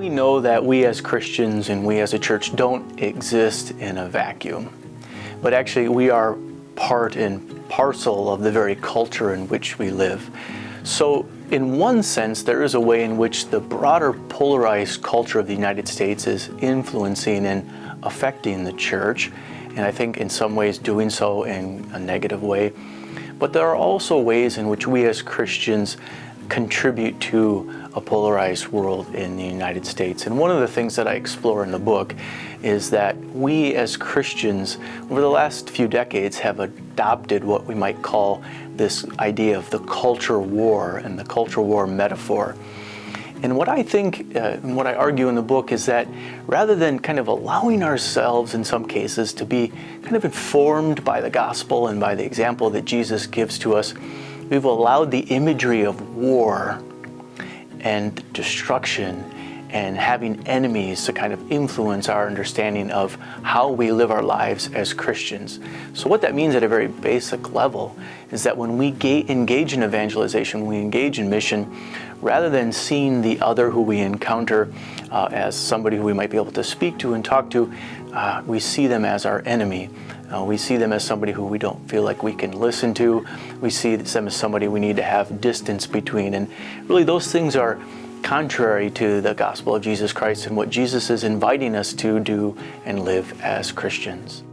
We know that we as Christians and we as a church don't exist in a vacuum, but actually we are part and parcel of the very culture in which we live. So in one sense, there is a way in which the broader polarized culture of the United States is influencing and affecting the church, and I think in some ways doing so in a negative way. But there are also ways in which we as Christians contribute to a polarized world in the United States. And one of the things that I explore in the book is that we as Christians over the last few decades have adopted what we might call this idea of the culture war and the culture war metaphor. And what I think, and what I argue in the book is that rather than kind of allowing ourselves in some cases to be kind of informed by the gospel and by the example that Jesus gives to us, we've allowed the imagery of war and destruction and having enemies to kind of influence our understanding of how we live our lives as Christians. So what that means at a very basic level is that when we engage in evangelization, we engage in mission, rather than seeing the other who we encounter as somebody who we might be able to speak to and talk to, we see them as our enemy. We see them as somebody who we don't feel like we can listen to. We see them as somebody we need to have distance between. And really those things are contrary to the gospel of Jesus Christ and what Jesus is inviting us to do and live as Christians.